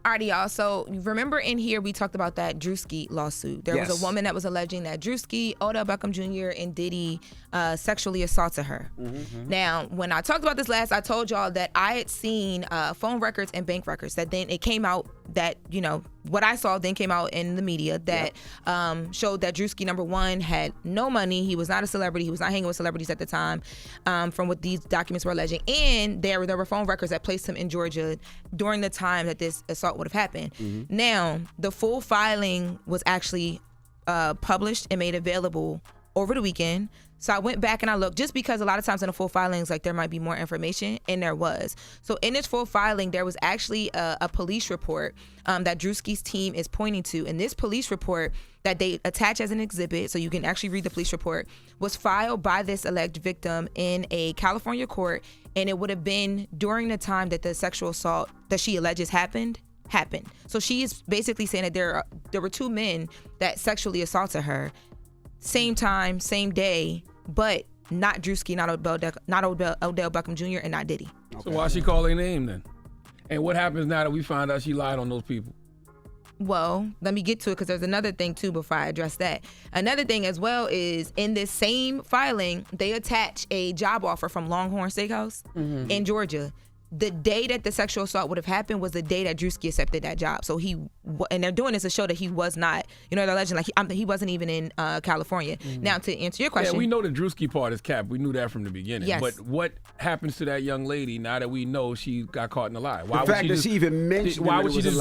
Alrighty, y'all. So remember in here we talked about that Druski lawsuit. There was a woman that was alleging that Druski, Odell Beckham Jr., and Diddy sexually assaulted her. Now, when I talked about this last, I told y'all that I had seen phone records and bank records. That then it came out that what I saw then came out in the media that showed that Druski, number one, had no money. He was not a celebrity. He was not hanging with celebrities at the time, from what these documents were alleging. And there were phone records that placed him in Georgia during the time that this assault would have happened. Now, the full filing was actually published and made available over the weekend. So I went back and I looked, just because a lot of times in the full filings, like, there might be more information, and there was. So in this full filing, there was actually a police report that Druski's team is pointing to. And this police report that they attach as an exhibit, so you can actually read the police report, was filed by this alleged victim in a California court, and it would have been during the time that the sexual assault that she alleges happened. So she is basically saying that there were two men that sexually assaulted her, same time, same day, but not Druski, not Odell Beckham Jr., and not Diddy. So why she call their name then? And what happens now that we find out she lied on those people? Well, let me get to it, because there's another thing too before I address that. Another thing as well is, in this same filing, they attach a job offer from Longhorn Steakhouse in Georgia. The day that the sexual assault would have happened was the day that Druski accepted that job. So and they're doing this to show that he was not, they're alleging like he wasn't even in California. Now, to answer your question. Yeah, we know the Druski part is capped. We knew that from the beginning. Yes. But what happens to that young lady now that we know she got caught in a lie? Why would she even mention Why would she just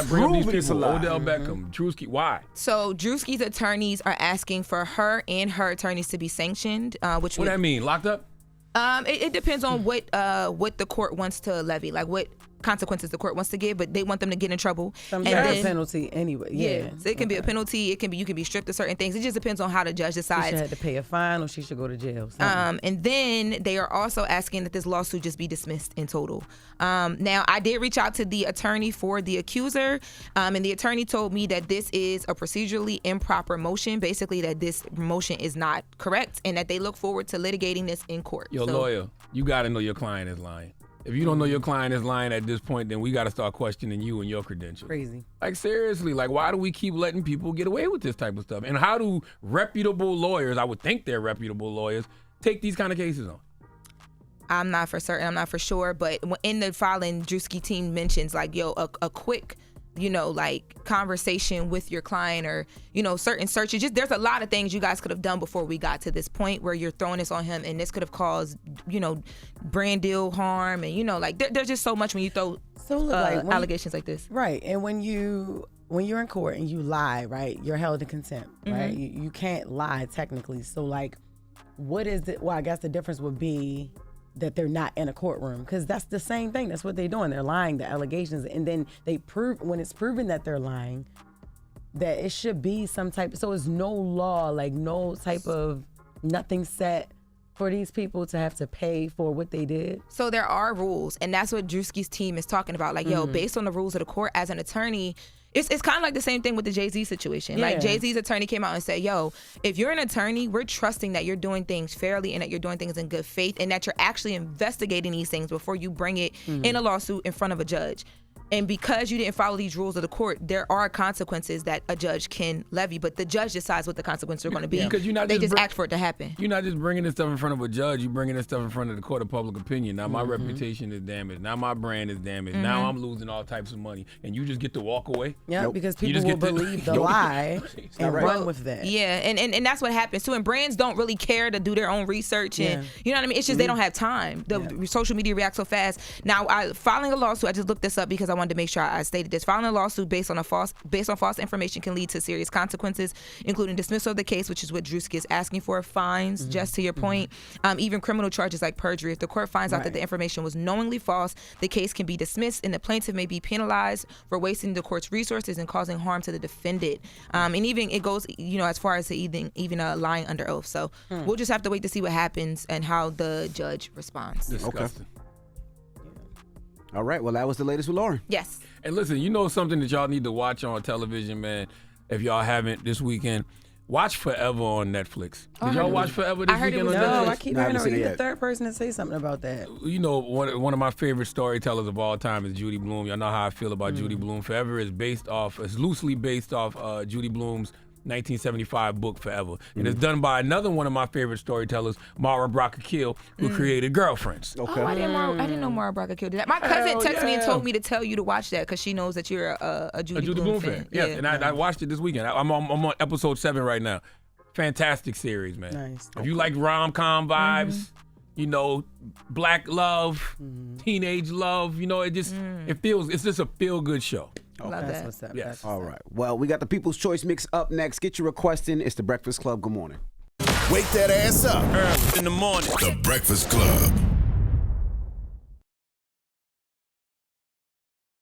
bring up these people? Odell Beckham, Druski, why? So Druski's attorneys are asking for her and her attorneys to be sanctioned. What that mean? Locked up? It depends on what the court wants to levy, like what consequences the court wants to give, but they want them to get in trouble. Some kind of penalty anyway. Yeah. So it can be a penalty. You can be stripped of certain things. It just depends on how the judge decides. She should have to pay a fine, or she should go to jail. And then they are also asking that this lawsuit just be dismissed in total. Now, I did reach out to the attorney for the accuser, and the attorney told me that this is a procedurally improper motion, basically that this motion is not correct, and that they look forward to litigating this in court. Your lawyer, you got to know your client is lying. If you don't know your client is lying at this point, then we got to start questioning you and your credentials. Crazy. Like, seriously, like, why do we keep letting people get away with this type of stuff? And how do reputable lawyers, I would think they're reputable lawyers, take these kind of cases on? I'm not for certain. I'm not for sure. But in the filing, Druski team mentions, like, a quick, like, conversation with your client, or, certain searches. Just, there's a lot of things you guys could have done before we got to this point where you're throwing this on him, and this could have caused, brand deal harm, and, like, there's just so much when you throw allegations like this. Right. And when you're in court and you lie, right, you're held in contempt, right? You can't lie technically. So, like, what is it? Well, I guess the difference would be that they're not in a courtroom, because that's the same thing. That's what they're doing. They're lying, the allegations, and then they prove, when it's proven that they're lying, that it should be some type. So it's no law, like no type of nothing set for these people to have to pay for what they did. So there are rules, and that's what Druski's team is talking about. Like, based on the rules of the court, as an attorney, it's kind of like the same thing with the Jay-Z situation. Yeah. Like, Jay-Z's attorney came out and said, if you're an attorney, we're trusting that you're doing things fairly and that you're doing things in good faith, and that you're actually investigating these things before you bring it in a lawsuit in front of a judge. And because you didn't follow these rules of the court, there are consequences that a judge can levy, but the judge decides what the consequences are going to be. Because they just act for it to happen. You're not just bringing this stuff in front of a judge. You're bringing this stuff in front of the court of public opinion. Now my reputation is damaged. Now my brand is damaged. Now I'm losing all types of money. And you just get to walk away? Yeah, because people will believe the lie and run with that. Yeah, and that's what happens too. And brands don't really care to do their own research. And you know what I mean? It's just they don't have time. The social media reacts so fast. Now, filing a lawsuit, I just looked this up because I wanted to make sure I stated this. Filing a lawsuit based on false information can lead to serious consequences, including dismissal of the case, which is what Druski is asking for, fines, just to your point, even criminal charges like perjury. If the court finds out that the information was knowingly false, the case can be dismissed, and the plaintiff may be penalized for wasting the court's resources and causing harm to the defendant. And even it goes, as far as even lying under oath. So we'll just have to wait to see what happens and how the judge responds. Disgusting. Okay. All right. Well, that was the latest with Lauren. Yes. And listen, something that y'all need to watch on television, man, if y'all haven't this weekend. Watch Forever on Netflix. Did y'all watch Forever this weekend on Netflix? No, I keep hearing you're the third person to say something about that. You know, one of my favorite storytellers of all time is Judy Blume. Y'all know how I feel about Judy Blume. Forever is loosely based off Judy Blume's 1975 book Forever. And it's done by another one of my favorite storytellers, Mara Brock-Akil, who created Girlfriends. Okay. Oh, I didn't know Mara Brock-Akil did that. My cousin texted me and told me to tell you to watch that because she knows that you're a Judy Blume fan. Yes, and I watched it this weekend. I'm on episode 7 right now. Fantastic series, man. Nice. If you like rom-com vibes, you know, black love, teenage love, you know, it's just a feel-good show. Love That's that. what's up. Yes. All right. Well, we got the People's Choice Mix up next. Get your request in. It's The Breakfast Club. Good morning. Wake that ass up. Early in the morning. The Breakfast Club.